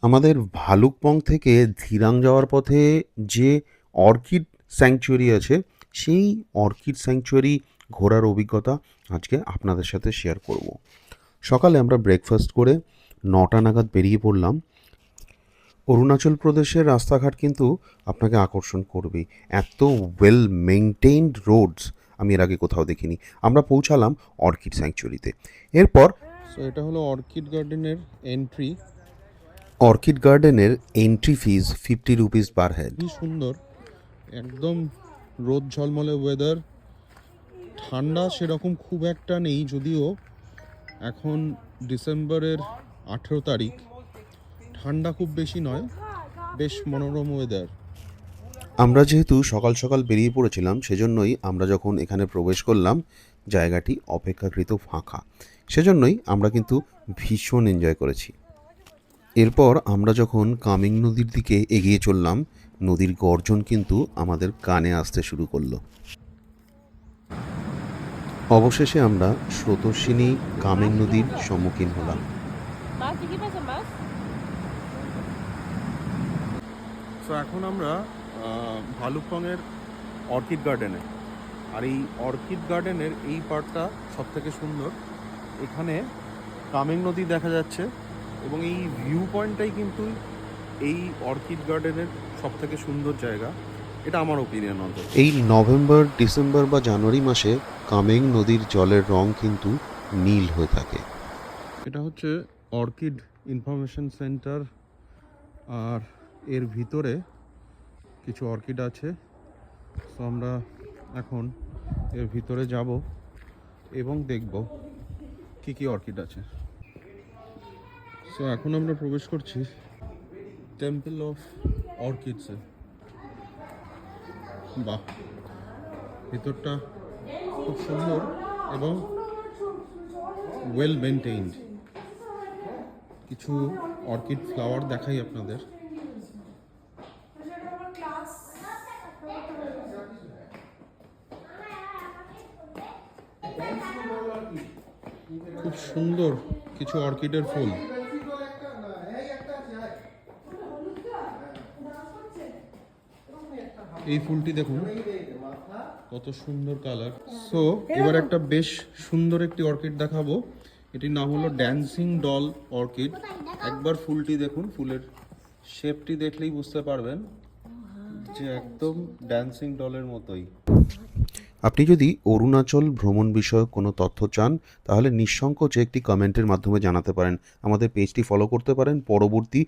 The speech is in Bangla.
আমাদের ভালুকপং থেকে ধিরাং যাওয়ার পথে যে অর্কিড স্যাংচুয়ারি আছে, সেই অর্কিড স্যাংচুয়ারি ঘোরার অভিজ্ঞতা আজকে আপনাদের সাথে শেয়ার করব। সকালে আমরা ব্রেকফাস্ট করে 9টা নাগাদ বেরিয়ে পড়লাম। অরুণাচল প্রদেশের রাস্তাঘাট কিন্তু আপনাকে আকর্ষণ করবেই। এত ওয়েল মেইনটেইনড রোডস আমি এর আগে কোথাও দেখিনি। আমরা পৌঁছালাম অর্কিড স্যাংচুয়ারিতে। এরপর এটা হলো অর্কিড গার্ডেনের এন্ট্রি। অর্কিড গার্ডেনের এন্ট্রি ফিজ 50 রুপিস পার হেড। কি সুন্দর, একদম রোদ ঝলমলে ওয়েদার। ঠান্ডা সেরকম খুব একটা নেই, যদিও এখন ডিসেম্বরের 18 তারিখ। ঠান্ডা খুব বেশি নয়, বেশ মনোরম ওয়েদার। আমরা যেহেতু সকাল সকাল বেরিয়ে পড়েছিলাম, সেজন্যই আমরা যখন এখানে প্রবেশ করলাম জায়গাটি অপেক্ষাকৃত ফাঁকা। সেজন্যই আমরা কিন্তু ভীষণ এনজয় করেছি। এরপর আমরা যখন কামেং নদীর দিকে এগিয়ে চললাম, নদীর গর্জন কিন্তু আমাদের কানে আসতে শুরু করলো। অবশেষে আমরা স্রোতস্বিনী কামেং নদীর সম্মুখীন হলাম। তো এখন আমরা ভালুকপংয়ের অর্কিড গার্ডেনে। আর এই অর্কিড গার্ডেনের এই পার্টটা সবথেকে সুন্দর। এখানে কামেং নদী দেখা যাচ্ছে এবং এই ভিউ পয়েন্টটাই কিন্তু এই অর্কিড গার্ডেনের সবথেকে সুন্দর জায়গা, এটা আমার ওপিনিয়ন অন্তত। এই নভেম্বর, ডিসেম্বর বা জানুয়ারি মাসে কামেং নদীর জলের রং কিন্তু নীল হয়ে থাকে। এটা হচ্ছে অর্কিড ইনফরমেশন সেন্টার, আর এর ভিতরে কিছু অর্কিড আছে। তো আমরা এখন এর ভিতরে যাব এবং দেখব কি কি অর্কিড আছে। সো এখন আমরা প্রবেশ করছি টেম্পল অফ অর্কিডসে। বাহ, ভিতরটা খুব সুন্দর এবং ওয়েল মেনটেইনড। কিছু অর্কিড ফ্লাওয়ার দেখাই আপনাদের। খুব সুন্দর কিছু অর্কিডের ফুল। এই ফুলটি দেখুন কত সুন্দর কালার। সো এবার একটা বেশ সুন্দর একটি অর্কিড দেখাবো। এটির নাম হলো ড্যান্সিং ডল অর্কিড। একবার ফুলটি দেখুন, ফুলের শেপটি দেখলেই বুঝতে পারবেন যে একদম ড্যান্সিং ডলের মতোই। আপনি যদি অরুণাচল ভ্রমণ বিষয়ক কোনো তথ্য চান, তাহলে নিঃসংকোচে একটি কমেন্টের মাধ্যমে জানাতে পারেন। আমাদের পেজটি ফলো করতে পারেন। পরবর্তী